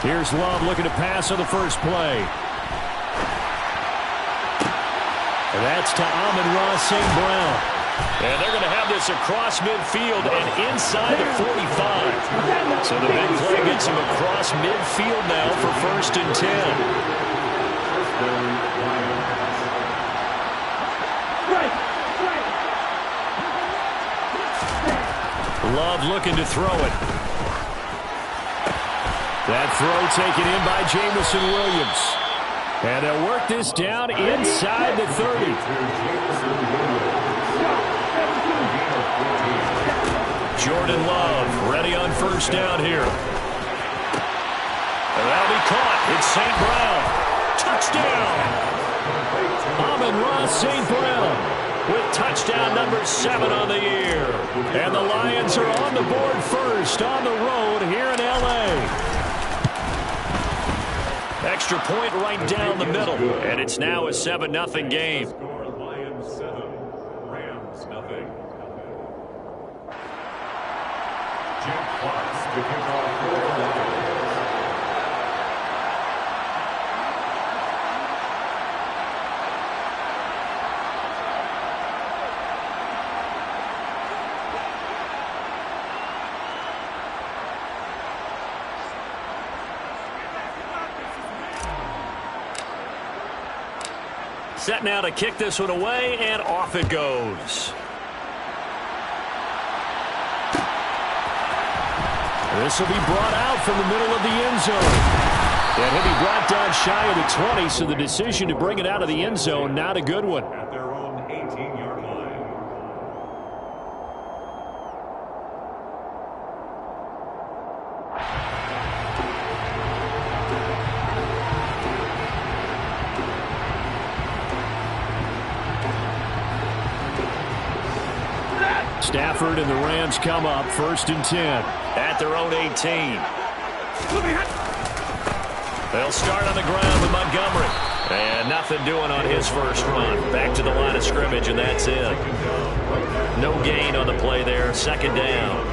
Here's Love looking to pass on the first play. And that's to Amon-Ra St. Brown. And they're going to have this across midfield and inside the 45. So the big play gets him across midfield now for 1st and 10. Love looking to throw it. That throw taken in by Jamison Williams. And they'll work this down inside the 30. Jordan Love ready on 1st down here. And that'll be caught. It's St. Brown. Touchdown. Amon-Ra St. Brown with touchdown number 7 on the year. And the Lions are on the board first on the road here in L.A. Extra point right down the middle. And it's now a 7-0 game. Lions 7, Rams nothing. Jim Clark's to kick off for the Lions. Set now to kick this one away, and off it goes. This will be brought out from the middle of the end zone. And he'll be brought down shy of the 20, so the decision to bring it out of the end zone, not a good one. At their own 18-yard line. Stafford and the Rams come up 1st and 10 at their own 18. They'll start on the ground with Montgomery. And nothing doing on his first run. Back to the line of scrimmage, and that's it. No gain on the play there. 2nd down.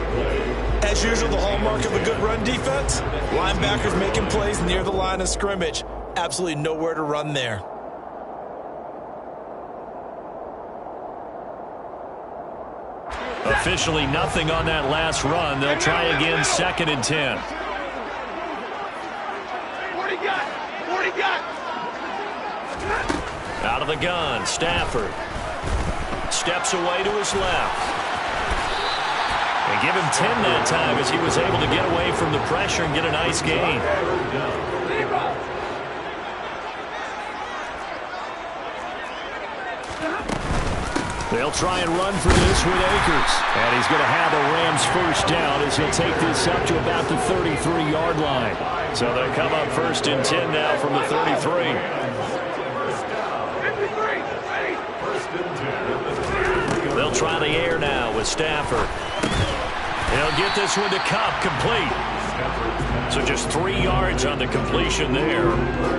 As usual, the hallmark of a good run defense, linebackers making plays near the line of scrimmage. Absolutely nowhere to run there. Officially nothing on that last run. They'll try again 2nd and 10. Out of the gun, Stafford. Steps away to his left. And give him 10 that time as he was able to get away from the pressure and get a nice gain. They'll try and run for this with Akers. And he's going to have a Rams first down as he'll take this up to about the 33-yard line. So they'll come up 1st and 10 now from the 33. They'll try the air now with Stafford. He'll get this one to Kupp, complete. So just 3 yards on the completion there.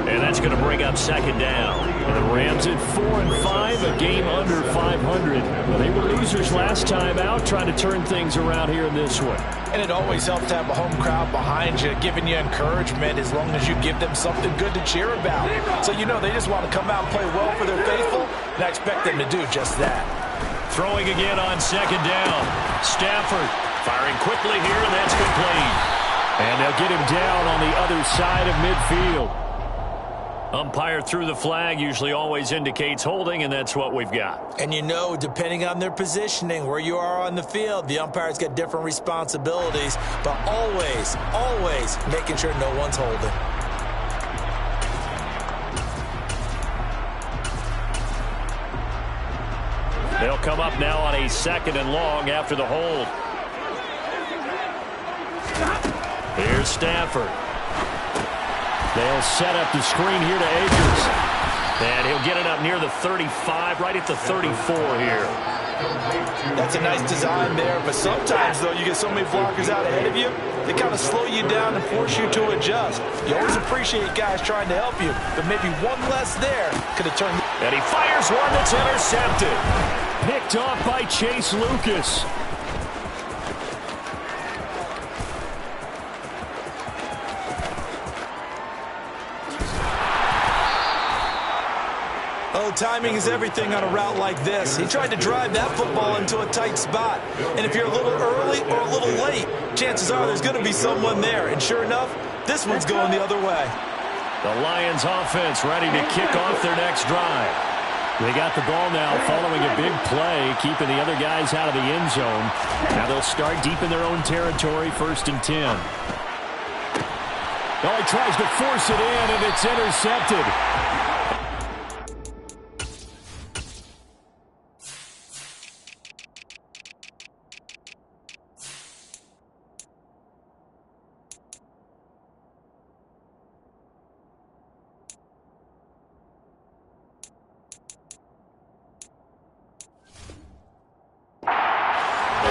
And that's going to bring up 2nd down. And the Rams at 4-5, a game under 500. Well, they were losers last time out, trying to turn things around here in this one. And it always helps to have a home crowd behind you, giving you encouragement as long as you give them something good to cheer about. So you know they just want to come out and play well for their faithful, and I expect them to do just that. Throwing again on 2nd down. Stafford firing quickly here, and that's complete. And they'll get him down on the other side of midfield. Umpire threw the flag, usually always indicates holding, and that's what we've got. And you know, depending on their positioning, where you are on the field, the umpires get different responsibilities, but always, always making sure no one's holding. They'll come up now on a 2nd and long after the hold. Here's Stafford. They'll set up the screen here to Akers. And he'll get it up near the 35, right at the 34 here. That's a nice design there, but sometimes, though, you get so many blockers out ahead of you, they kind of slow you down and force you to adjust. You always appreciate guys trying to help you, but maybe one less there could have turned. And he fires one that's intercepted. Picked off by Chase Lucas. Well, timing is everything on a route like this. He tried to drive that football into a tight spot. And if you're a little early or a little late, chances are there's going to be someone there. And sure enough, this one's going the other way. The Lions offense ready to kick off their next drive. They got the ball now following a big play, keeping the other guys out of the end zone. Now they'll start deep in their own territory, 1st and 10. Oh, he tries to force it in, and it's intercepted.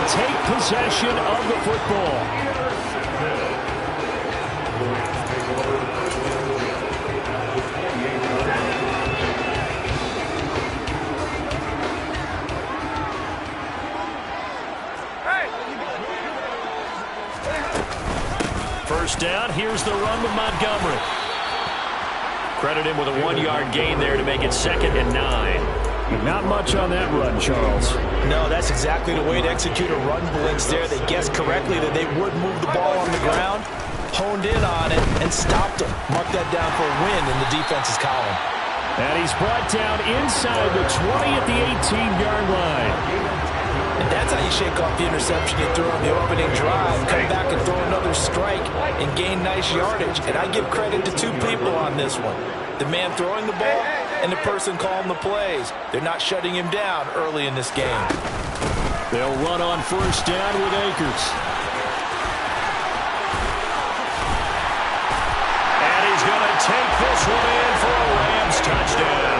Take possession of the football. First down, here's the run with Montgomery. Credit him with a 1-yard gain there to make it 2nd and 9. Not much on that run, Charles. No, that's exactly the way to execute a run blitz there. They guessed correctly that they would move the ball on the ground, honed in on it, and stopped them. Mark that down for a win in the defense's column. And he's brought down inside the 20 at the 18-yard line. And that's how you shake off the interception you threw on the opening drive. Come back and throw another strike and gain nice yardage. And I give credit to 2 people on this one. The man throwing the ball and the person calling the plays. They're not shutting him down early in this game. They'll run on 1st down with Akers. And he's going to take this one in for a Rams touchdown.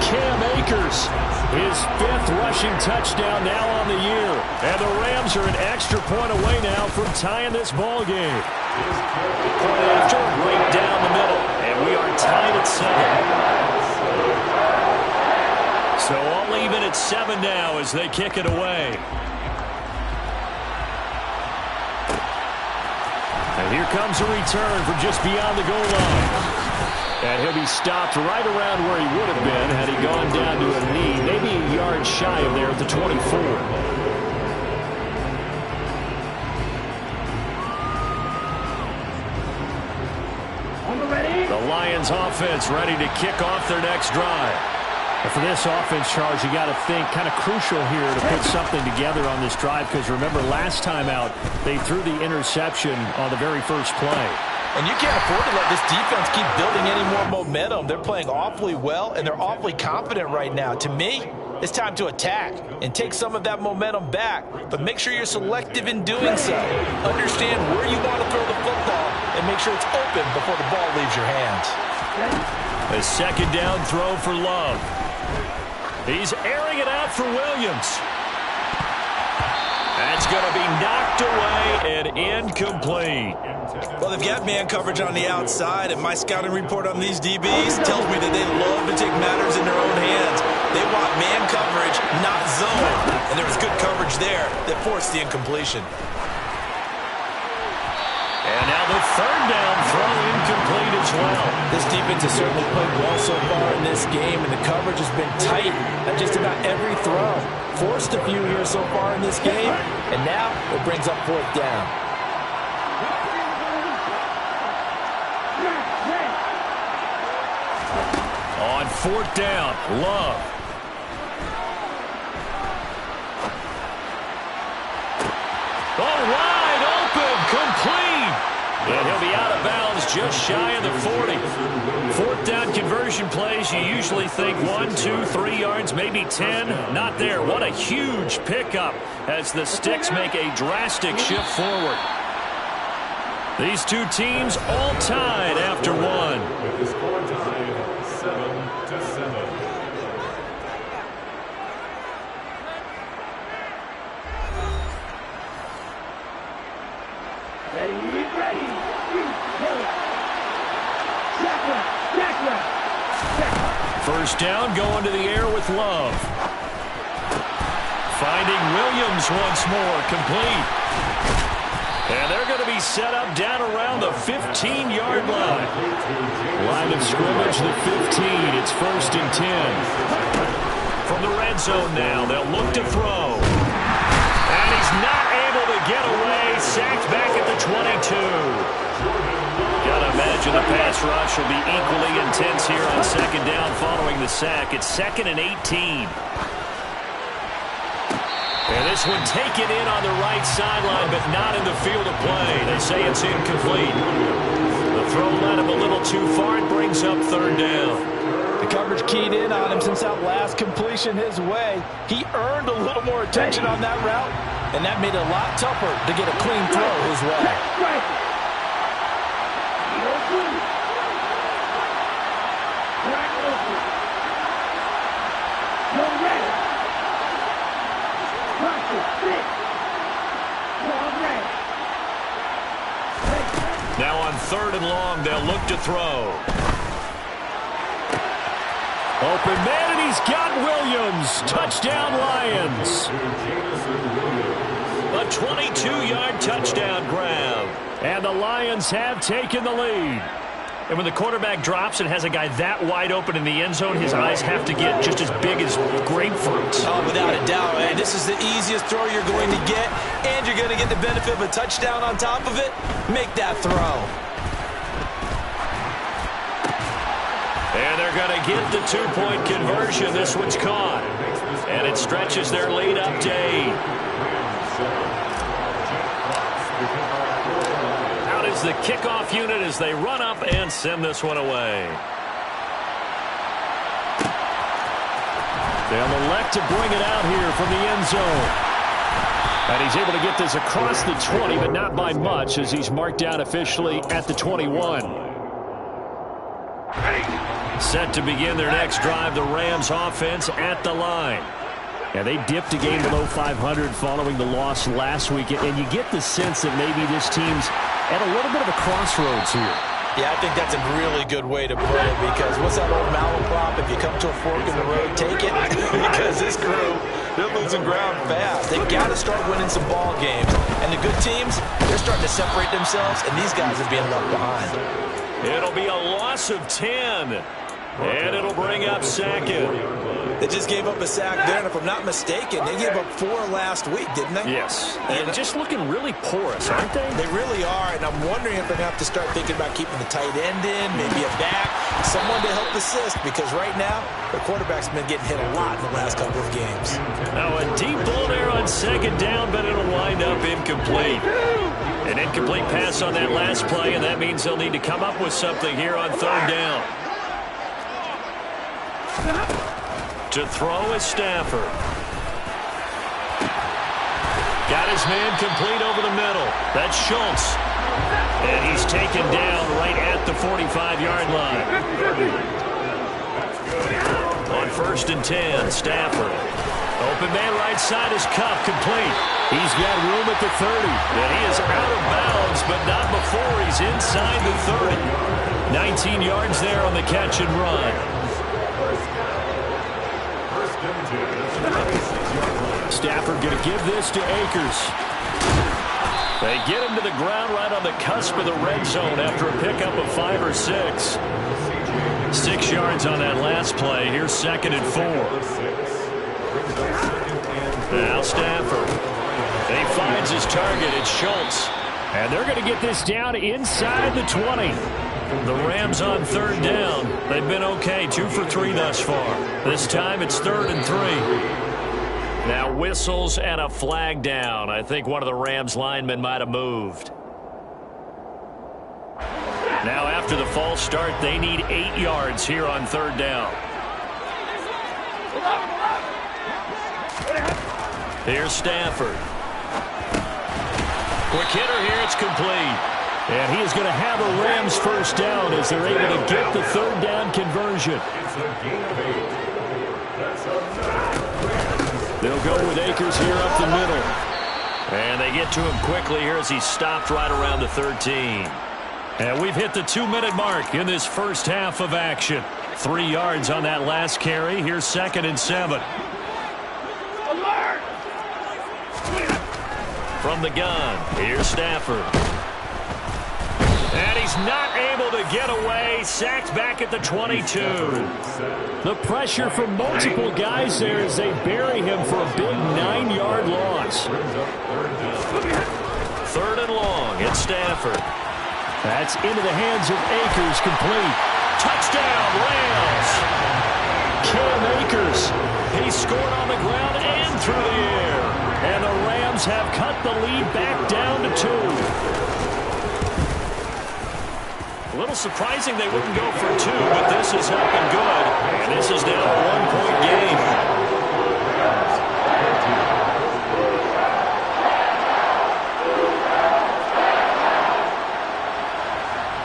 Cam Akers, his 5th rushing touchdown now on the year. And the Rams are an extra point away now from tying this ball game. Point after, right down the middle. And we are tied at 7. So all even at 7 now as they kick it away. And here comes a return from just beyond the goal line. And he'll be stopped right around where he would have been had he gone down to a knee, maybe a yard shy of there at the 24. The Lions offense ready to kick off their next drive. And for this offense, Charles, you got to think kind of crucial here to put something together on this drive because remember last time out they threw the interception on the very first play. And you can't afford to let this defense keep building any more momentum. They're playing awfully well and they're awfully confident right now. To me, it's time to attack and take some of that momentum back, but make sure you're selective in doing so. Understand where you want to throw the football and make sure it's open before the ball leaves your hands. A 2nd down throw for Love. He's airing it out for Williams. That's going to be knocked away and incomplete. Well, they've got man coverage on the outside, and my scouting report on these DBs tells me that they love to take matters in their own hands. They want man coverage, not zone. And there was good coverage there that forced the incompletion. And now the 3rd down throw incomplete as well. This defense has certainly played well so far in this game, and the coverage has been tight at just about every throw. Forced a few here so far in this game, and now it brings up 4th down. On 4th down, Love. Oh, wide open, complete. And he'll be out of bounds just shy of the 40. 4th down conversion plays, you usually think 1, 2, 3 yards, maybe 10. Not there. What a huge pickup as the Sticks make a drastic shift forward. These 2 teams all tied after 1. With the score tied 7-7. First down, going to the air with Love. Finding Williams once more, complete. And they're going to be set up down around the 15-yard line. Line of scrimmage, the 15. It's 1st and 10. From the red zone now, they'll look to throw. And he's not able to get away. Sacked back at the 22. Gotta imagine the pass rush will be equally intense here on 2nd down following the sack. It's 2nd and 18. And this one taken in on the right sideline, but not in the field of play. They say it's incomplete. The throw led him a little too far and brings up 3rd down. The coverage keyed in on him since that last completion his way. He earned a little more attention on that route, and that made it a lot tougher to get a clean throw his way. Now on 3rd and long, they'll look to throw. Open man, and he's got Williams. Touchdown, Lions. A 22-yard touchdown grab. And the Lions have taken the lead. And when the quarterback drops and has a guy that wide open in the end zone, his eyes have to get just as big as grapefruits. Oh, without a doubt. And this is the easiest throw you're going to get, and you're going to get the benefit of a touchdown on top of it. Make that throw. And they're going to get the 2-point conversion. This one's caught. And it stretches their lead up to 8. Out is the kickoff unit as they run up and send this one away. They'll elect to bring it out here from the end zone. And he's able to get this across the 20, but not by much as he's marked down officially at the 21. Set to begin their next drive, the Rams offense at the line. Yeah, they dipped a game below 500 following the loss last week, and you get the sense that maybe this team's at a little bit of a crossroads here. Yeah, I think that's a really good way to put it, because what's that old malaprop? If you come to a fork in the road, take it. Because this crew, they're losing ground fast. They've got to start winning some ball games. And the good teams, they're starting to separate themselves, and these guys are being left behind. It'll be a loss of 10. And it'll bring up 2nd. They just gave up a sack there, and if I'm not mistaken, they gave up 4 last week, didn't they? Yes. And just looking really porous, aren't they? They really are, and I'm wondering if they're going to have to start thinking about keeping the tight end in, maybe a back, someone to help assist, because right now, the quarterback's been getting hit a lot in the last couple of games. Now a deep ball there on 2nd down, but it'll wind up incomplete. An incomplete pass on that last play, and that means they'll need to come up with something here on 3rd down. To throw is Stafford. Got his man complete over the middle. That's Schultz. And he's taken down right at the 45-yard line. On 1st and 10, Stafford. Open man right side is Cup, complete. He's got room at the 30. And he is out of bounds, but not before he's inside the 30. 19 yards there on the catch and run. Stafford going to give this to Akers. They get him to the ground right on the cusp of the red zone after a pickup of 5 or 6. 6 yards on that last play. Here's 2nd and 4. Now Stafford. He finds his target. It's Schultz. And they're going to get this down inside the 20. The Rams on 3rd down. They've been okay, 2 for 3 thus far. This time it's 3rd and 3. Now whistles and a flag down. I think one of the Rams linemen might have moved. Now after the false start, they need 8 yards here on 3rd down. Here's Stafford. Quick hitter here, it's complete. And he is going to have a Rams first down as they're able to get the 3rd down conversion. They'll go with Akers here up the middle. And they get to him quickly here as he stopped right around the 13. And we've hit the 2-minute mark in this first half of action. 3 yards on that last carry. Here's 2nd and 7. From the gun, here's Stafford. And he's not able to get away. Sacked back at the 22. The pressure from multiple guys there as they bury him for a big 9-yard loss. 3rd and long. It's Stafford. That's into the hands of Akers, complete. Touchdown, Rams. Cam Akers. He scored on the ground and through the air. And the Rams have cut the lead back down to 2. A little surprising they wouldn't go for 2, but this is helping good. And this is now a 1-point game.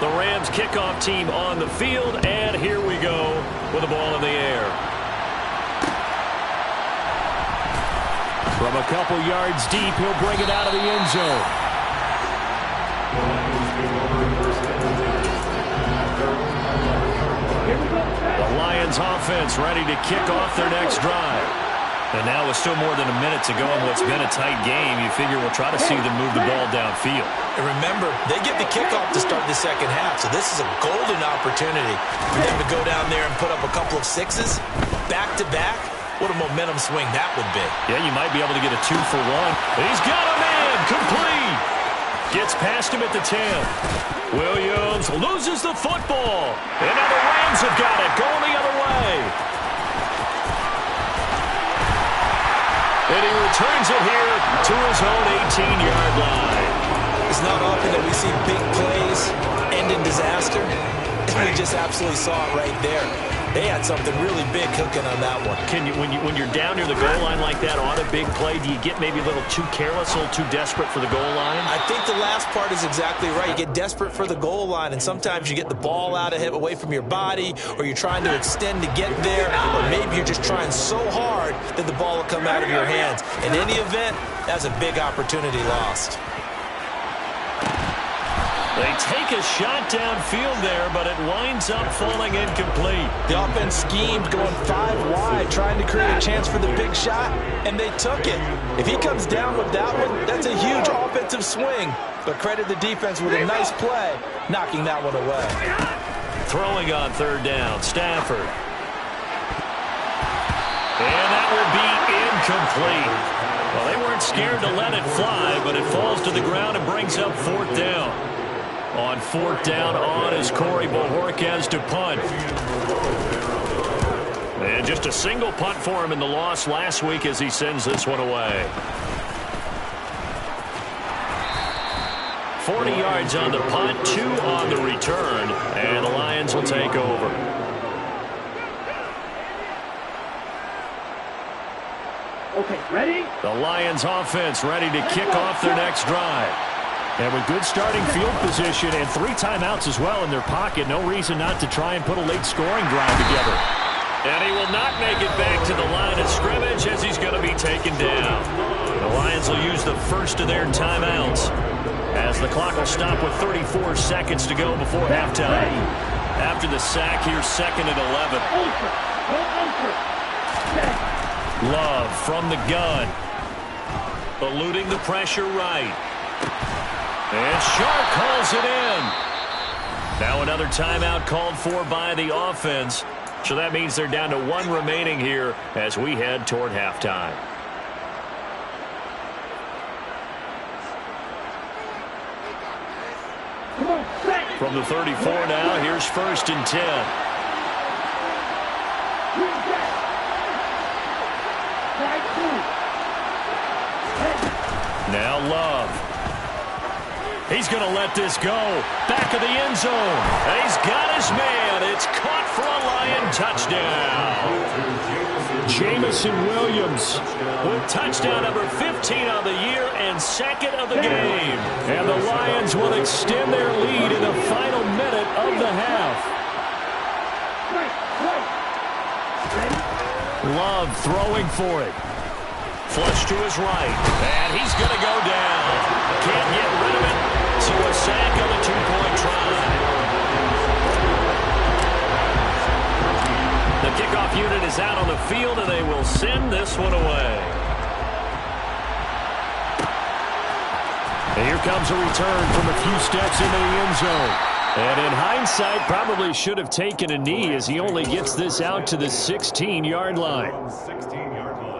The Rams kickoff team on the field, and here we go with the ball in the air. From a couple yards deep, he'll bring it out of the end zone. The Lions offense ready to kick off their next drive. And now with still more than a minute to go in what's been a tight game, you figure we'll try to see them move the ball downfield. And remember, they get the kickoff to start the second half, so this is a golden opportunity for them to go down there and put up a couple of sixes back-to-back. What a momentum swing that would be. Yeah, you might be able to get a 2-for-1. He's got a man, complete. Gets past him at the 10. Williams loses the football. And now the Rams have got it, going the other way. And he returns it here to his own 18-yard line. It's not often that we see big plays end in disaster. We just absolutely saw it right there. They had something really big cooking on that one. When you're down near the goal line like that on a big play, do you get maybe a little too careless, a little too desperate for the goal line? I think the last part is exactly right. You get desperate for the goal line, and sometimes you get the ball out of it, away from your body, or you're trying to extend to get there, or maybe you're just trying so hard that the ball will come out of your hands. In any event, that's a big opportunity lost. They take a shot downfield there, but it winds up falling incomplete. The offense schemed going 5 wide, trying to create a chance for the big shot, and they took it. If he comes down with that one, that's a huge offensive swing. But credit the defense with a nice play, knocking that one away. Throwing on 3rd down, Stafford. And that will be incomplete. Well, they weren't scared to let it fly, but it falls to the ground and brings up 4th down. On 4th down on is Corey Bojorquez to punt. And just a single punt for him in the loss last week as he sends this one away. 40 yards on the punt, 2 on the return, and the Lions will take over. Okay, ready? The Lions offense ready to kick off their next drive. And with good starting field position and 3 timeouts as well in their pocket, no reason not to try and put a late scoring drive together. And he will not make it back to the line of scrimmage as he's going to be taken down. The Lions will use the first of their timeouts as the clock will stop with 34 seconds to go before halftime. After the sack, here's 2nd and 11. Love from the gun. Eluding the pressure right. And Sharp calls it in. Now another timeout called for by the offense. So that means they're down to 1 remaining here as we head toward halftime. From the 34 now, here's 1st and 10. Now Love. He's going to let this go. Back of the end zone. And he's got his man. It's caught for a Lion touchdown. Jamison Williams with touchdown number 15 on the year and 2nd of the game. And the Lions will extend their lead in the final minute of the half. Love throwing for it. Flush to his right. And he's going to go down. Can't get rid of it. So a sack on the 2-point try. The kickoff unit is out on the field, and they will send this one away. comes a return from a few steps into the end zone. And in hindsight, probably should have taken a knee as he only gets this out to the 16-yard line. 16-yard line.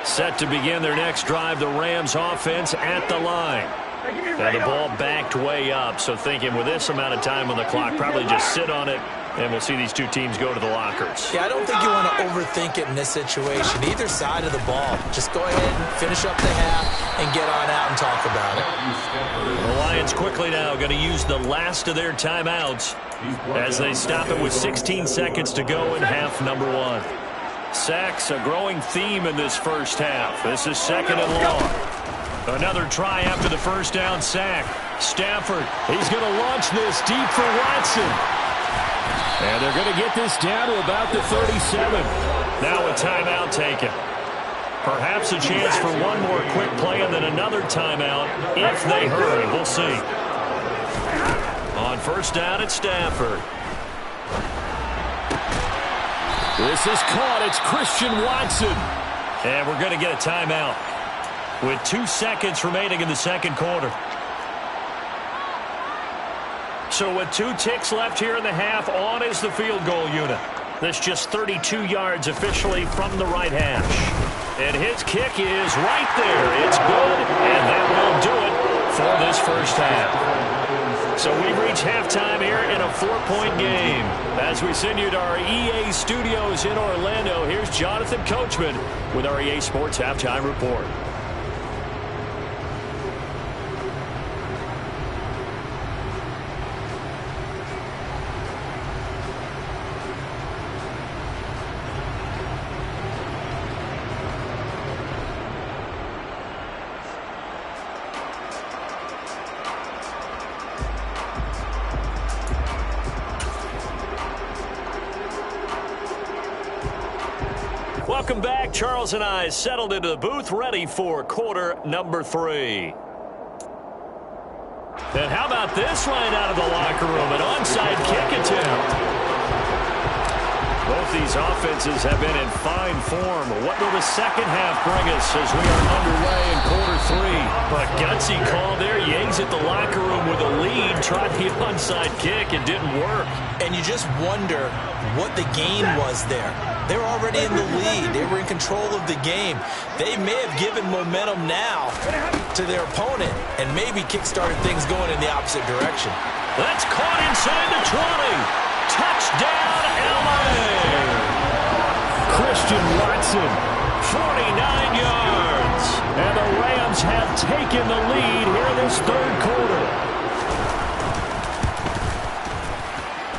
Set to begin their next drive, the Rams offense at the line. Now the ball backed way up, so thinking with this amount of time on the clock, probably just sit on it, and we'll see these two teams go to the lockers. Yeah, I don't think you want to overthink it in this situation. Either side of the ball. Just go ahead and finish up the half and get on out and talk about it. The Lions quickly now going to use the last of their timeouts as they stop it with 16 seconds to go in half number one. Sacks, a growing theme in this first half. This is second and long. Another try after the first down sack. Stafford, he's going to launch this deep for Watson. And they're going to get this down to about the 37. Now a timeout taken. Perhaps a chance for one more quick play and then another timeout if they hurry. We'll see. On first down, it's Stafford. This is caught. It's Christian Watson. And we're going to get a timeout with 2 seconds remaining in the second quarter. So with 2 ticks left here in the half, on is the field goal unit. This just 32 yards officially from the right hash. And his kick is right there. It's good, and that will do it for this first half. So we've reached halftime here in a 4-point game. As we send you to our EA studios in Orlando, here's Jonathan Coachman with our EA Sports Halftime Report. Welcome back. Charles and I settled into the booth, ready for quarter number 3. And how about this right out of the locker room? An onside kick attempt. Both these offenses have been in fine form. What will the second half bring us as we are underway in quarter 3? A gutsy call there. Yangs at the locker room with a lead. Tried the onside kick. It didn't work. And you just wonder what the gain was there. They were already in the lead. They were in control of the game. They may have given momentum now to their opponent and maybe kick-started things going in the opposite direction. That's caught inside the 20. Touchdown, LA! Christian Watson, 49 yards. And the Rams have taken the lead here in this third quarter.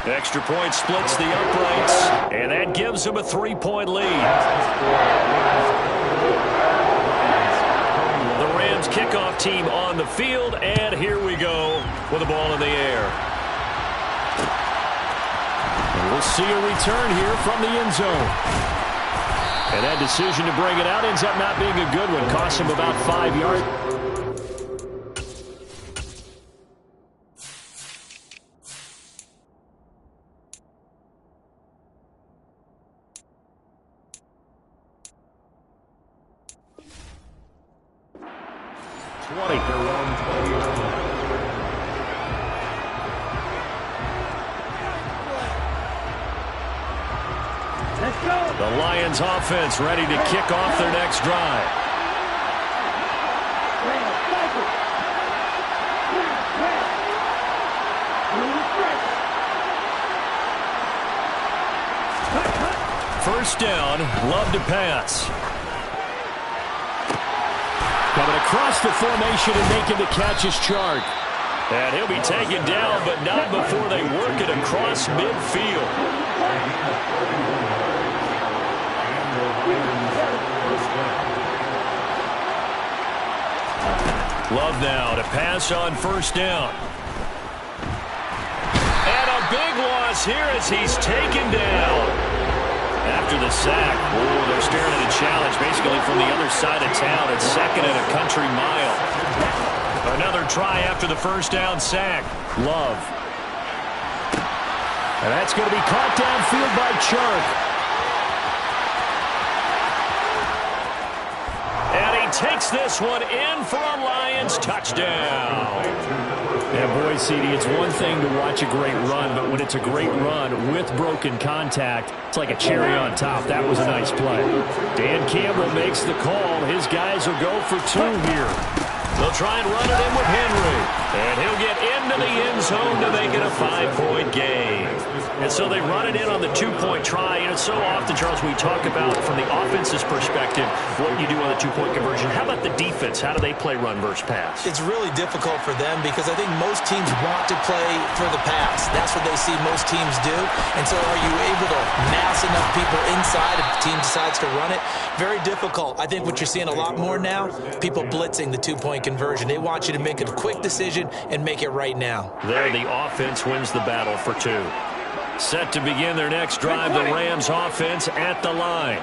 Extra point splits the uprights, and that gives them a 3-point lead. The Rams kickoff team on the field, and here we go with the ball in the air. And we'll see a return here from the end zone. And that decision to bring it out ends up not being a good one. Costs him about 5 yards. The Lions offense ready to kick off their next drive. First down, Love to pass. Coming across the formation and making the catch is Chark. And he'll be taken down, but not before they work it across midfield. Love now to pass on first down. And a big loss here as he's taken down. After the sack, they're staring at a challenge basically from the other side of town. It's second and a country mile. Another try after the first down sack. Love. And that's going to be caught downfield by Chark. And he takes this one in for a Lions touchdown. Yeah, boy, CD, it's one thing to watch a great run, but when it's a great run with broken contact, it's like a cherry on top. That was a nice play. Dan Campbell makes the call. His guys will go for 2 here. They'll try and run it in with Henry. And he'll get into the end zone to make it a 5-point game. And so they run it in on the 2-point try. And it's so often, Charles, we talk about from the offense's perspective what you do on the 2-point conversion. How about the defense? How do they play run versus pass? It's really difficult for them because I think most teams want to play for the pass. That's what they see most teams do. And so are you able to mass enough people inside if the team decides to run it? Very difficult. I think what you're seeing a lot more now, people blitzing the 2-point conversion. They want you to make a quick decision and make it right now. There, the offense wins the battle for 2. Set to begin their next drive, the Rams offense at the line.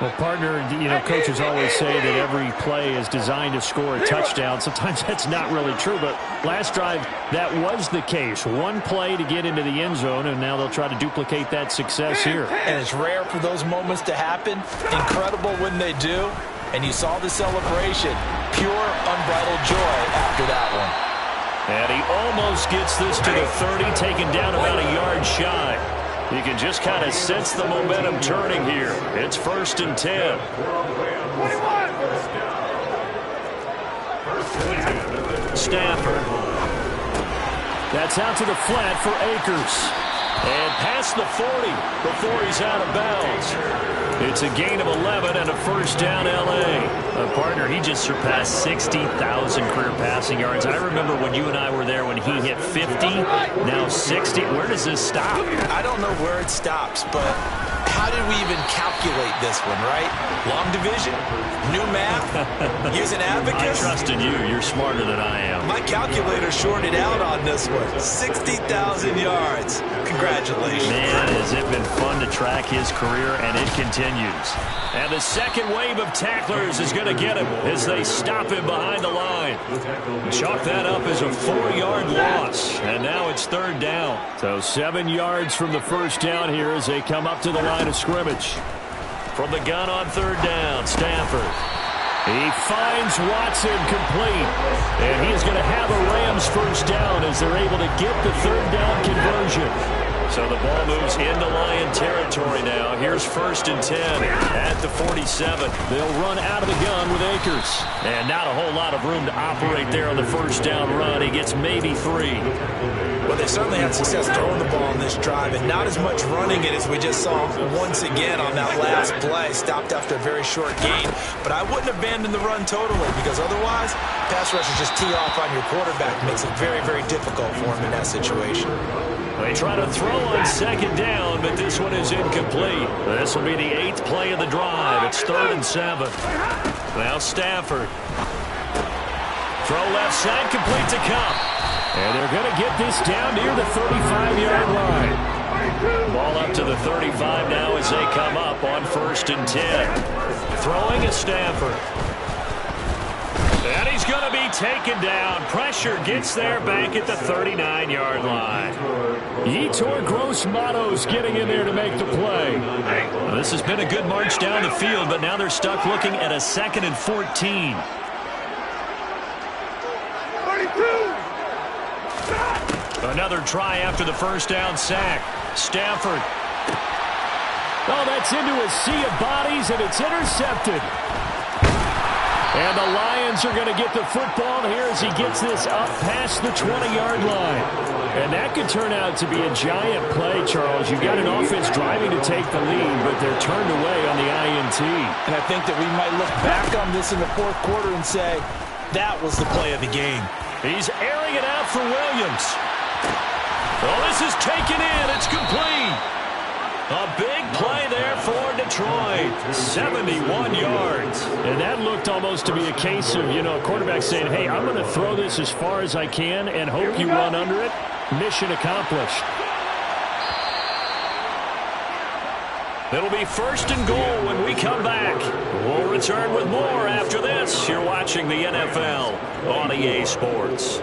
Well, partner, coaches always say that every play is designed to score a touchdown. Sometimes that's not really true, but last drive, that was the case. One play to get into the end zone, and now they'll try to duplicate that success here. And it's rare for those moments to happen. Incredible when they do. And you saw the celebration. Pure, unbridled joy after that one. And he almost gets this to the 30, taken down about a yard shy. You can just kind of sense the momentum turning here. It's 1st and 10. Stafford. That's out to the flat for Akers. And past the 40 before he's out of bounds. It's a gain of 11 and a 1st down L.A. Partner, he just surpassed 60,000 career passing yards. I remember when you and I were there when he hit 50, now 60. Where does this stop? I don't know where it stops, but how did we even calculate this one, right? Long division? New math? Using abacus? I trust in you. You're smarter than I am. My calculator shorted out on this one. 60,000 yards. Congratulations. Man, has it been fun to track his career, and it continues. And the second wave of tacklers is going to get him as they stop him behind the line. Chalk that up as a 4-yard loss, and now it's 3rd down. So 7 yards from the 1st down here as they come up to the line of scrimmage. From the gun on 3rd down, Stafford. He finds Watson complete, and he is going to have a Rams 1st down as they're able to get the 3rd down conversion. So the ball moves into Lion territory now. Here's 1st and 10 at the 47. They'll run out of the gun with Akers. And not a whole lot of room to operate there on the 1st down run. He gets maybe 3. Well, they certainly had success throwing the ball on this drive, and not as much running it as we just saw once again on that last play. Stopped after a very short gain. But I wouldn't abandon the run totally, because otherwise, pass rushers just tee off on your quarterback. Makes it very, very difficult for him in that situation. They try to throw on 2nd down, but this one is incomplete. This will be the 8th play of the drive. It's 3rd and 7. Now Stafford. Throw left side, complete to Cup. And they're going to get this down near the 35-yard line. Ball up to the 35 now as they come up on 1st and 10. Throwing is Stafford. And he's going to be taken down. Pressure gets there back at the 39-yard line. Yetur Gross-Matos getting in there to make the play. Well, this has been a good march down the field, but now they're stuck looking at a 2nd and 14. 32. Another try after the 1st down sack. Stafford. Oh, that's into a sea of bodies, and it's intercepted. And the Lions are going to get the football here as he gets this up past the 20-yard line. And that could turn out to be a giant play, Charles. You've got an offense driving to take the lead, but they're turned away on the INT. And I think that we might look back on this in the 4th quarter and say, that was the play of the game. He's airing it out for Williams. Oh, this is taken in. It's complete. A big play there for Detroit. 71 yards. And that looked almost to be a case of, a quarterback saying, hey, I'm going to throw this as far as I can and hope you run under it. Mission accomplished. It'll be 1st and goal when we come back. We'll return with more after this. You're watching the NFL on EA Sports.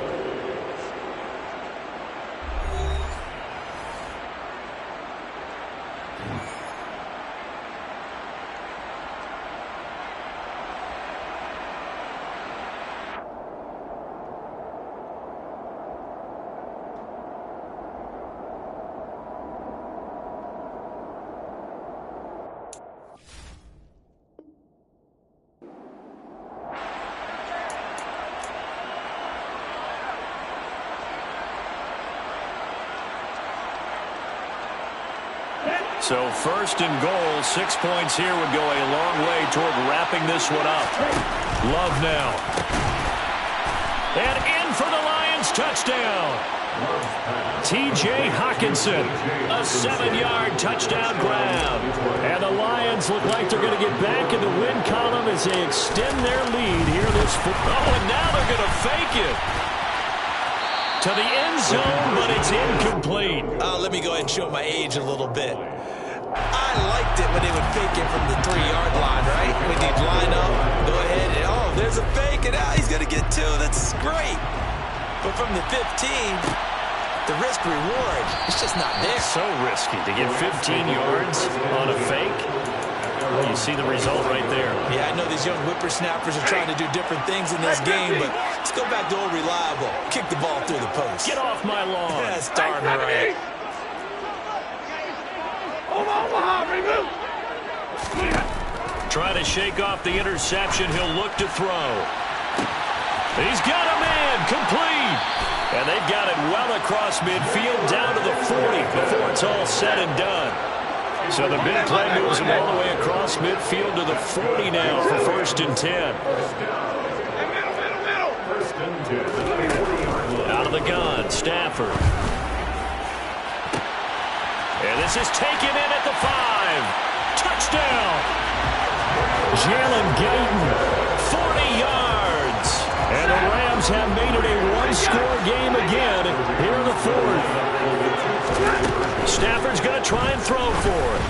So first and goal, 6 points here would go a long way toward wrapping this one up. Love now. And in for the Lions touchdown. T.J. Hockenson, a 7-yard touchdown grab. And the Lions look like they're going to get back in the win column as they extend their lead here this Oh, and now they're going to fake it to the end zone, but it's incomplete. Let me go ahead and show my age a little bit. I liked it when they would fake it from the 3-yard line, right? When they'd line up, go ahead, and oh, there's a fake, and he's going to get 2. That's great. But from the 15, the risk-reward, it's just not there. So risky to get 15 yards on a fake. You see the result right there. Yeah, I know these young whippersnappers are trying to do different things in this game, but let's go back to old reliable. Kick the ball through the post. Get off my lawn. That's darn right. Trying to shake off the interception. He'll look to throw. He's got him in. Complete. And they've got it well across midfield down to the 40 before it's all said and done. So the big play moves him all the way across midfield to the 40 now for first and 10. Out of the gun, Stafford. And this is taken in at the 5. Touchdown. Jalen Gayton, 40 yards. And the Rams have made it a one-score game again here in the 4th. Stafford's going to try and throw for it.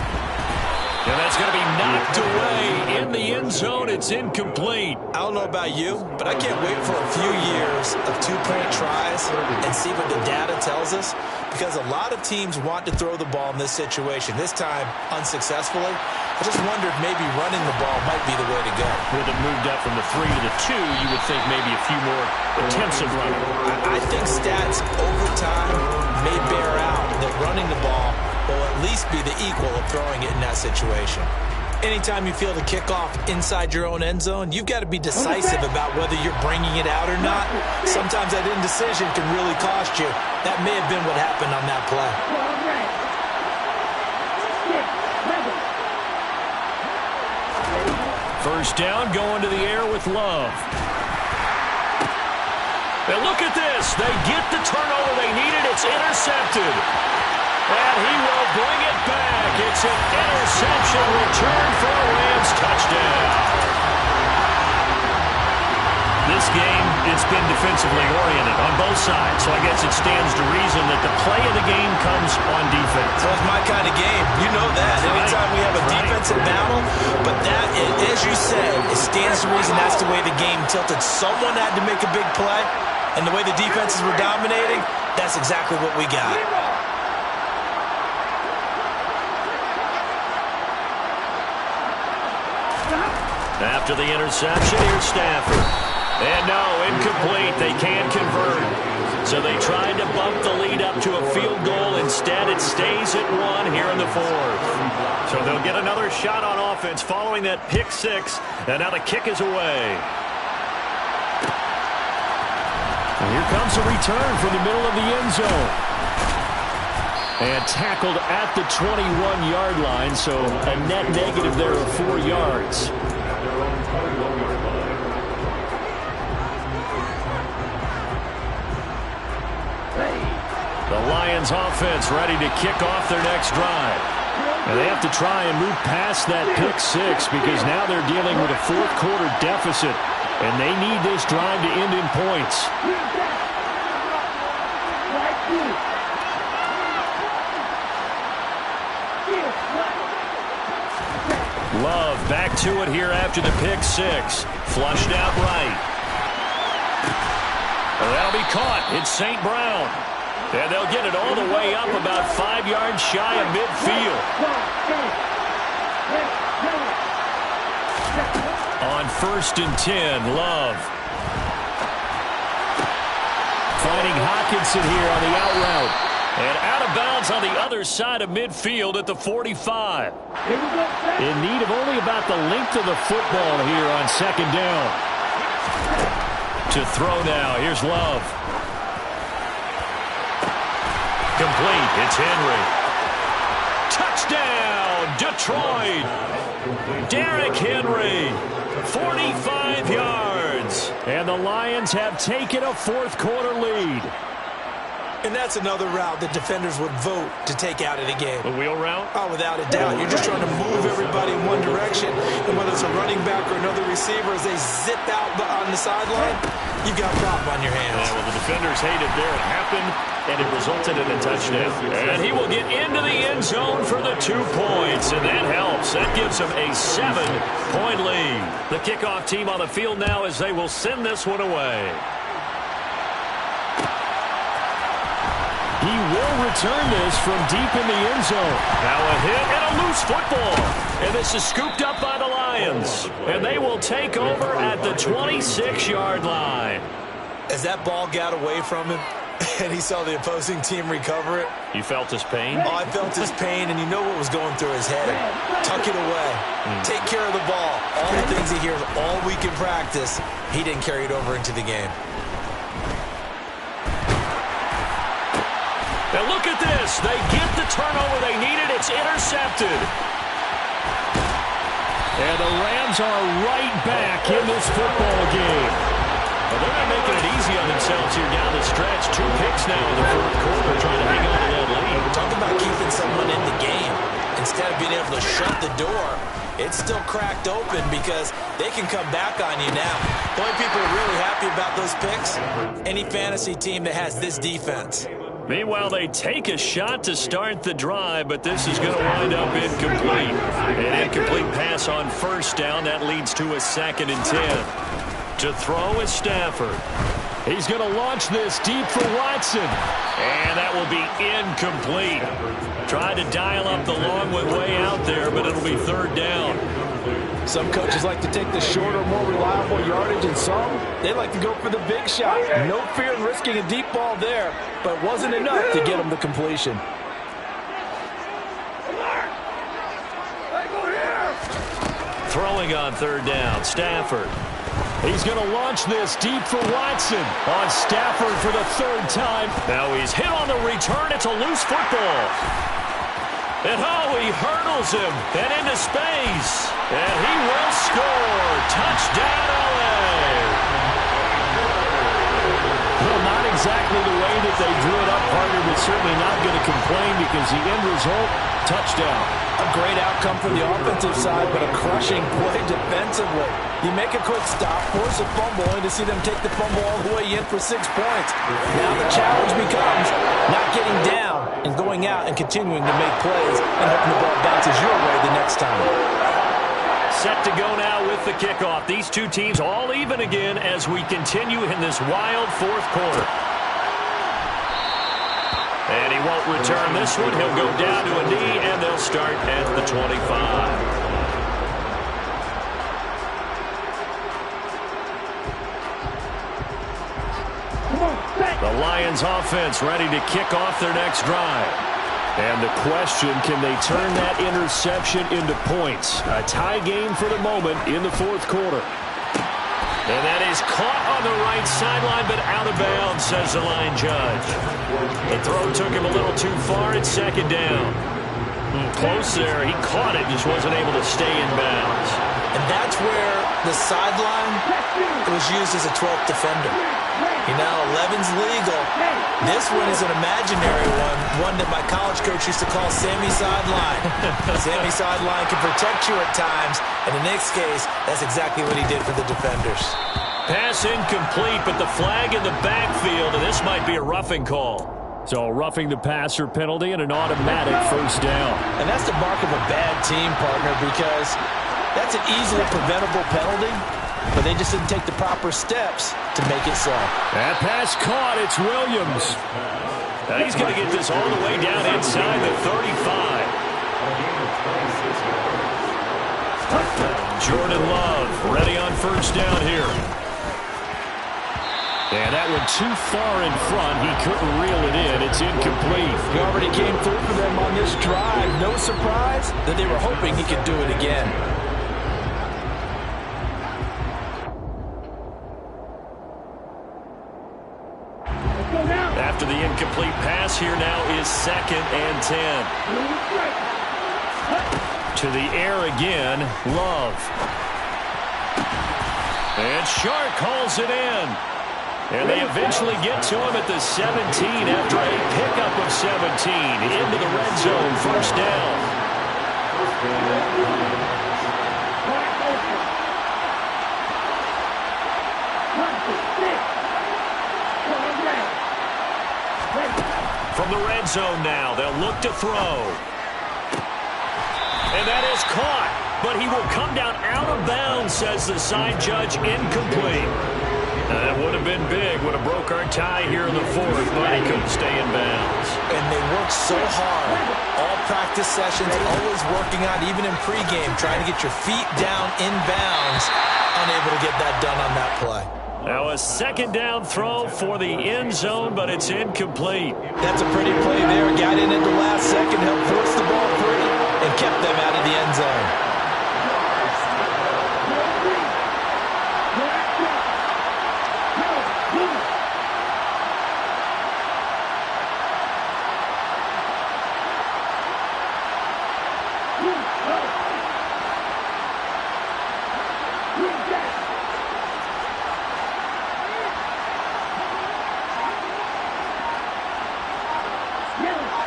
And that's going to be knocked away in the end zone. It's incomplete. I don't know about you, but I can't wait for a few years of 2-point tries and see what the data tells us, because a lot of teams want to throw the ball in this situation, this time unsuccessfully. I just wondered maybe running the ball might be the way to go. With it moved up from the 3 to the 2, you would think maybe a few more attempts of running. I think stats over time may bear out that running the ball will at least be the equal of throwing it in that situation. Anytime you feel the kickoff inside your own end zone, you've got to be decisive about whether you're bringing it out or not. Sometimes that indecision can really cost you. That may have been what happened on that play. First down, going to the air with Love. And look at this. They get the turnover they needed. It's intercepted. And he will bring it back. It's an interception return for a Rams touchdown. This game, it's been defensively oriented on both sides, so I guess it stands to reason that the play of the game comes on defense. So it's my kind of game. You know that. Anytime we have a defensive battle, but that, as you said, it stands to reason that's the way the game tilted. Someone had to make a big play, and the way the defenses were dominating, that's exactly what we got. After the interception, here's Stafford. And no, incomplete. They can't convert. So they tried to bump the lead up to a field goal. Instead, it stays at 1 here in the 4th. So they'll get another shot on offense following that pick 6. And now the kick is away. And here comes a return from the middle of the end zone. And tackled at the 21-yard line, so a net negative there of 4 yards. The Lions offense ready to kick off their next drive. And they have to try and move past that pick 6 because now they're dealing with a 4th quarter deficit. And they need this drive to end in points. Love back to it here after the pick 6. Flushed out right. Well, that'll be caught. It's St. Brown. And they'll get it all the way up about 5 yards shy of midfield. On first and 10, Love. Finding Hockenson here on the out route. And out of bounds on the other side of midfield at the 45. In need of only about the length of the football here on second down. To throw now, here's Love. Complete, it's Henry. Touchdown! Touchdown, Detroit. Derrick Henry, 45 yards. And the Lions have taken a fourth-quarter lead. And that's another route that defenders would vote to take out of the game. The wheel route? Oh, without a doubt. You're just trying to move everybody in one direction. And whether it's a running back or another receiver, as they zip out on the sideline, you've got a problem on your hands. Yeah, well, the defenders hate it there. It happened, and it resulted in a touchdown. And he will get into the end zone for the 2 points, and that helps. That gives him a 7-point lead. The kickoff team on the field now as they will send this one away. He will return this from deep in the end zone. Now a hit and a loose football. And this is scooped up by the Lions. And they will take over at the 26-yard line. As that ball got away from him and he saw the opposing team recover it. You felt his pain? Oh, I felt his pain, and you know what was going through his head. Tuck it away. Take care of the ball. All the things he hears all week in practice, he didn't carry it over into the game. Now look at this. They get the turnover they needed. It's intercepted. And the Rams are right back in this football game. Well, they're not making it easy on themselves here down the stretch. 2 picks now in the fourth quarter trying to hang on to that lead. Talk about keeping someone in the game. Instead of being able to shut the door, it's still cracked open because they can come back on you now. The only people who are really happy about those picks, any fantasy team that has this defense. Meanwhile, they take a shot to start the drive, but this is going to wind up incomplete. An incomplete pass on first down. That leads to a 2nd and 10. To throw is Stafford. He's going to launch this deep for Watson. And that will be incomplete. Tried to dial up the long one way out there, but it'll be 3rd down. Some coaches like to take the shorter, more reliable yardage, and some, they like to go for the big shot. No fear in risking a deep ball there, but it wasn't enough to get them the completion. Throwing on 3rd down, Stafford. He's going to launch this deep for Watson. On Stafford for the 3rd time. Now he's hit on the return. It's a loose football. And he hurdles him and into space. And he will score. Touchdown, LA. Well, not exactly the way that they drew it up, partner, but certainly not going to complain because the end result, touchdown. A great outcome for the offensive side, but a crushing play defensively. You make a quick stop, force a fumble, and to see them take the fumble all the way in for 6 points. Now the challenge becomes not getting down and going out and continuing to make plays and hoping the ball bounces your way the next time. Set to go now with the kickoff. These 2 teams all even again as we continue in this wild 4th quarter. And he won't return this one. He'll go down to a knee, and they'll start at the 25. The Lions offense ready to kick off their next drive. And the question, can they turn that interception into points? A tie game for the moment in the 4th quarter. And that is caught on the right sideline, but out of bounds, says the line judge. The throw took him a little too far. It's 2nd down. Close there. He caught it, just wasn't able to stay in bounds. And that's where the sideline was used as a 12th defender. You know, 11's legal. This one is an imaginary one that my college coach used to call Sammy Sideline. Sammy Sideline can protect you at times, and in this case, that's exactly what he did for the defenders. Pass incomplete, but the flag in the backfield, and this might be a roughing call. So roughing the passer penalty and an automatic 1st down. And that's the mark of a bad team, partner, because that's an easily preventable penalty, but they just didn't take the proper steps to make it so. That pass caught. It's Williams. Now he's going to get this all the way down inside the 35. Jordan Love ready on 1st down here. And that one too far in front. He couldn't reel it in. It's incomplete. He already came through for them on this drive. No surprise that they were hoping he could do it again. After the incomplete pass, here now is 2nd and 10. To the air again, Love. And Shark calls it in. And they eventually get to him at the 17 after a pickup of 17 into the red zone, first down. From the red zone now, they'll look to throw. And that is caught, but he will come down out of bounds, says the side judge, incomplete. That would have been big, would have broke our tie here in the fourth, but he couldn't stay in bounds. And they worked so hard. All practice sessions, always working on, even in pregame, trying to get your feet down in bounds. Unable to get that done on that play. Now a second down throw for the end zone, but it's incomplete. That's a pretty play there. Got in at the last second, helped force the ball free, and kept them out of the end zone.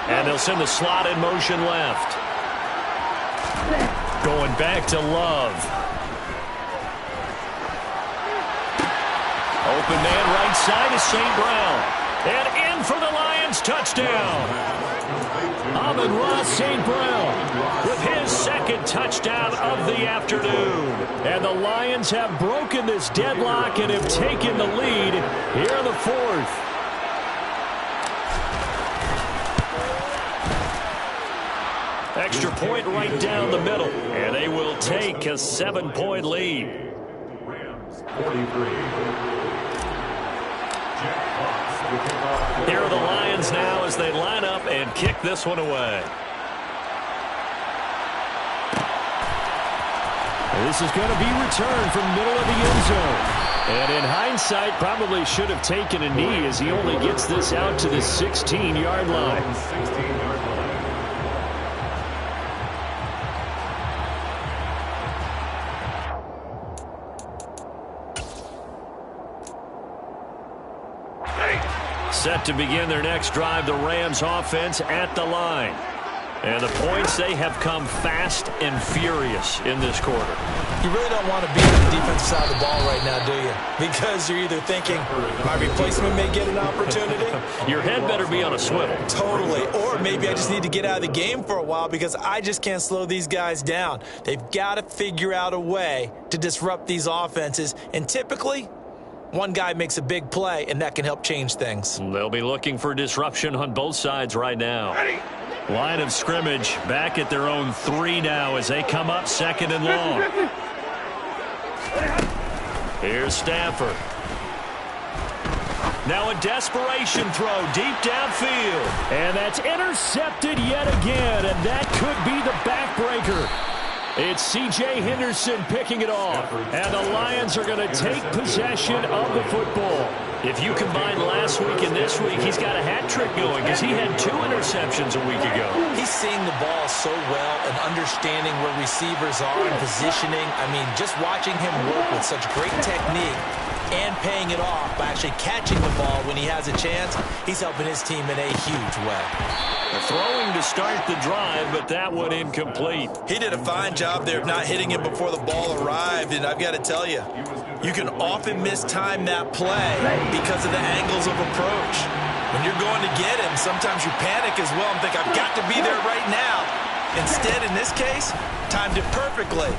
And they'll send the slot in motion left. Going back to Love. Open man right side is St. Brown. And in for the Lions, touchdown. Amon-Ra St. Brown with his second touchdown of the afternoon. And the Lions have broken this deadlock and have taken the lead here in the fourth. Extra point right down the middle. And they will take a 7-point lead. Rams 43. Here are the Lions now as they line up and kick this one away. This is going to be returned from the middle of the end zone. And in hindsight, probably should have taken a knee as he only gets this out to the 16-yard line. 16-yard line. Set to begin their next drive, the Rams offense at the line. And the points, they have come fast and furious in this quarter. You really don't want to be on the defensive side of the ball right now, do you? Because you're either thinking, my replacement may get an opportunity. Your head better be on a swivel. Totally. Or maybe I just need to get out of the game for a while because I just can't slow these guys down. They've got to figure out a way to disrupt these offenses. And typically, one guy makes a big play, and that can help change things. They'll be looking for disruption on both sides right now. Line of scrimmage back at their own 3 now as they come up second and long. Here's Stafford. Now a desperation throw deep downfield. And that's intercepted yet again, and that could be the backbreaker. It's C.J. Henderson picking it off, and the Lions are going to take possession of the football. If you combine last week and this week, he's got a hat trick going because he had 2 interceptions a week ago. He's seeing the ball so well and understanding where receivers are and positioning. I mean, just watching him work with such great technique and paying it off by actually catching the ball when he has a chance, he's helping his team in a huge way. Throwing to start the drive, but that one incomplete. He did a fine job there of not hitting him before the ball arrived, and I've got to tell you, you can often mistime that play because of the angles of approach. When you're going to get him, sometimes you panic as well and think, I've got to be there right now. Instead, in this case, timed it perfectly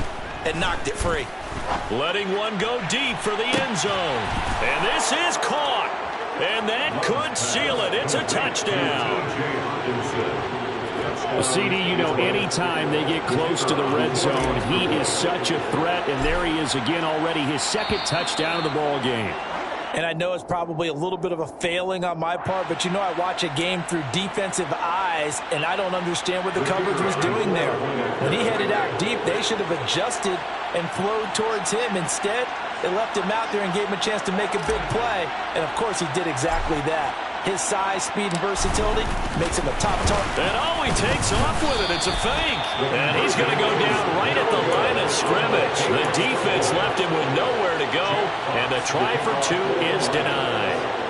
and knocked it free. Letting one go deep for the end zone. And this is caught. And that could seal it. It's a touchdown. Well, CD, you know, anytime they get close to the red zone, he is such a threat. And there he is again already, his second touchdown of the ball game. And I know it's probably a little bit of a failing on my part, but you know I watch a game through defensive eyes, and I don't understand what the coverage was doing there. When he headed out deep, they should have adjusted and flowed towards him. Instead, they left him out there and gave him a chance to make a big play, and of course he did exactly that. His size, speed, and versatility makes him a top target. And oh, he takes off with it. It's a fake. And he's going to go down right at the line of scrimmage. The defense left him with nowhere to go, and a try for two is denied.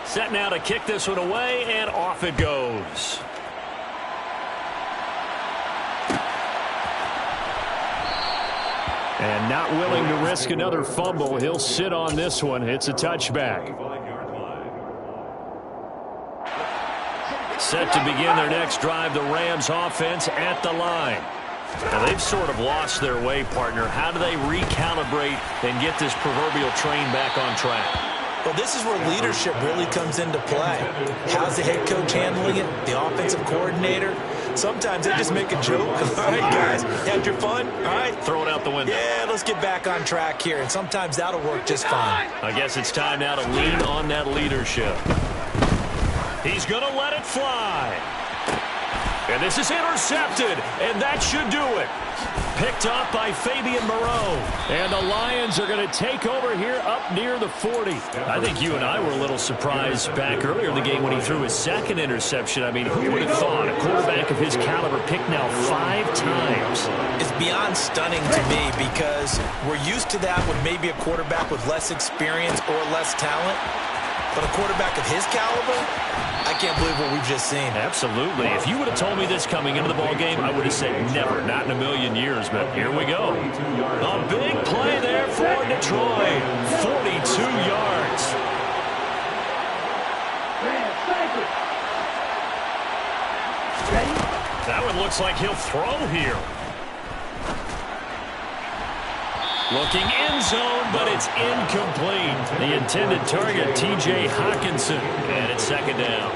Set now to kick this one away, and off it goes. And not willing to risk another fumble. He'll sit on this one. It's a touchback. Set to begin their next drive, the Rams offense at the line. Now, they've sort of lost their way, partner. How do they recalibrate and get this proverbial train back on track? Well, this is where leadership really comes into play. How's the head coach handling it? The offensive coordinator? Sometimes they just make a joke. All right, guys, had your fun? All right. Throw it out the window. Yeah, let's get back on track here, and sometimes that'll work just fine. I guess it's time now to lean on that leadership. He's going to let it fly. And this is intercepted, and that should do it. Picked off by Fabian Moreau. And the Lions are going to take over here up near the 40. I think you and I were a little surprised back earlier in the game when he threw his second interception. I mean, who would have thought a quarterback of his caliber picked now 5 times? It's beyond stunning to me because we're used to that with maybe a quarterback with less experience or less talent. But a quarterback of his caliber, I can't believe what we've just seen. Absolutely. If you would have told me this coming into the ball game, I would have said never, not in a million years. But here we go. A big play there for Detroit. 42 yards. That one looks like he'll throw here. Looking end zone, but it's incomplete. The intended target, T.J. Hawkinson, and it's second down.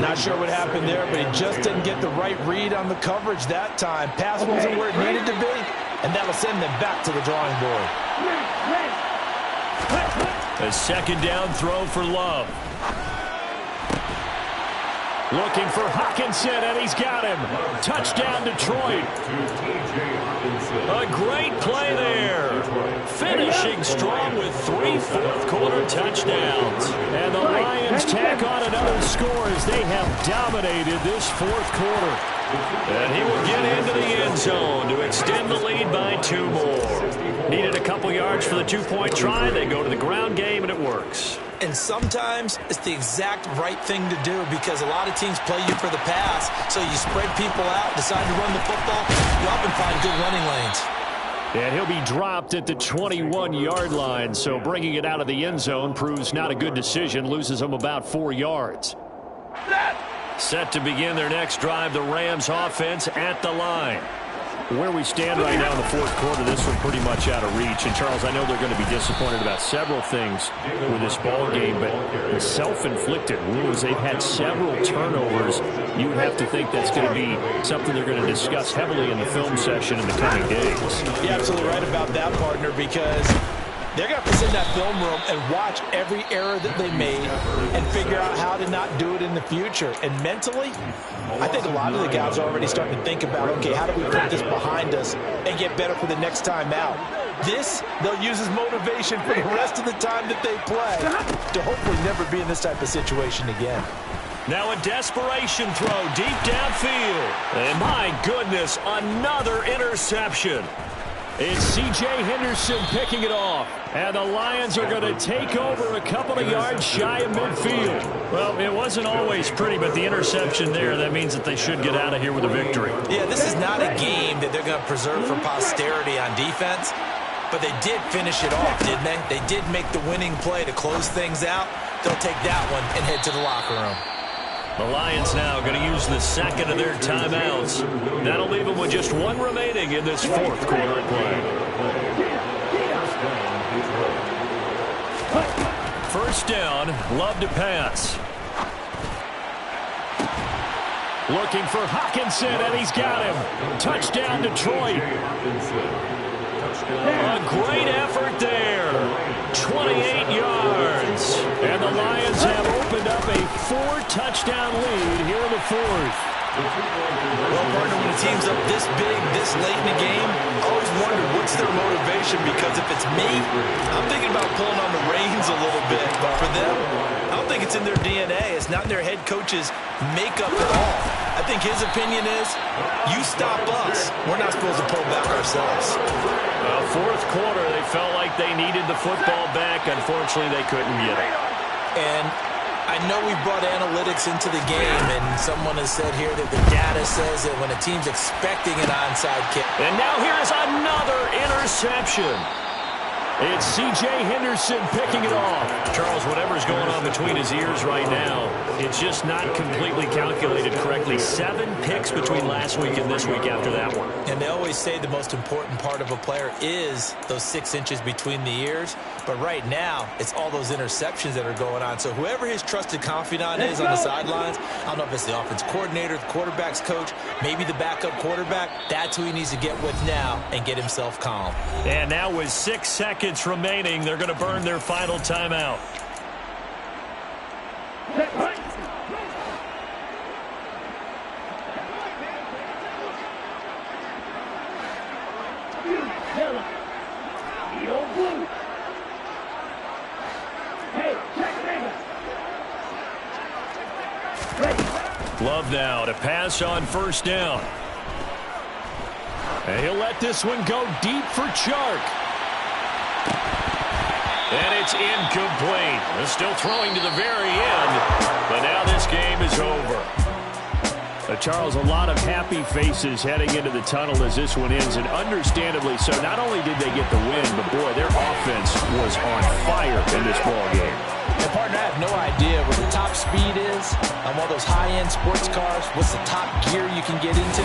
Not sure what happened there, but he just didn't get the right read on the coverage that time. Pass wasn't where it needed to be, and that'll send them back to the drawing board. A second down throw for Love. Looking for Hawkinson, and he's got him. Touchdown, Detroit. A great play there. Finishing strong with 3 fourth-quarter touchdowns. And the Lions tack on another score as they have dominated this fourth quarter. And he will get into the end zone to extend the lead by 2 more. Needed a couple yards for the 2-point try. They go to the ground game, and it works. And sometimes it's the exact right thing to do because a lot of teams play you for the pass. So you spread people out, decide to run the football. You often find good running lanes. And he'll be dropped at the 21-yard line. So bringing it out of the end zone proves not a good decision. Loses them about 4 yards. Set to begin their next drive, the Rams offense at the line. Where we stand right now in the fourth quarter, this one pretty much out of reach. And, Charles, I know they're going to be disappointed about several things with this ball game, but the self-inflicted wounds, they've had several turnovers. You have to think that's going to be something they're going to discuss heavily in the film session in the coming days. You're absolutely right about that, partner, because they're going to have to sit in that film room and watch every error that they made and figure out how to not do it in the future. And mentally, I think a lot of the guys are already starting to think about, okay, how do we put this behind us and get better for the next time out? This, they'll use as motivation for the rest of the time that they play to hopefully never be in this type of situation again. Now a desperation throw deep downfield. And my goodness, another interception. It's C.J. Henderson picking it off. And the Lions are going to take over a couple of yards shy of midfield. Well, it wasn't always pretty, but the interception there, that means that they should get out of here with a victory. Yeah, this is not a game that they're going to preserve for posterity on defense, but they did finish it off, didn't they? They did make the winning play to close things out. They'll take that one and head to the locker room. The Lions now going to use the second of their timeouts. That'll leave them with just 1 remaining in this fourth quarter of play. First down, Love to pass. Looking for Hawkinson, and he's got him. Touchdown, Detroit. A great effort there. 28 yards. And 4-touchdown lead here in the fourth. Well, partner, when a team's up this big, this late in the game, I always wonder what's their motivation, because if it's me, I'm thinking about pulling on the reins a little bit. But for them, I don't think it's in their DNA. It's not in their head coach's makeup at all. I think his opinion is, you stop us, we're not supposed to pull back ourselves. Fourth quarter, they felt like they needed the football back. Unfortunately, they couldn't get it. And I know we brought analytics into the game, and someone has said here that the data says that when a team's expecting an onside kick. And now here's another interception. It's C.J. Henderson picking it off. Charles, whatever's going on between his ears right now, it's just not completely calculated correctly. 7 picks between last week and this week after that one. And they always say the most important part of a player is those 6 inches between the ears. But right now, it's all those interceptions that are going on. So whoever his trusted confidant is on the sidelines, I don't know if it's the offense coordinator, the quarterback's coach, maybe the backup quarterback, that's who he needs to get with now and get himself calm. And now with 6 seconds remaining, they're going to burn their final timeout. Love now to pass on first down. And he'll let this one go deep for Chark. And it's incomplete. They're still throwing to the very end, but now this game is over. Charles, a lot of happy faces heading into the tunnel as this one ends, and understandably so. Not only did they get the win, but boy, their offense was on fire in this ball game. And partner, I have no idea what the top speed is on one of those high-end sports cars. What's the top gear you can get into?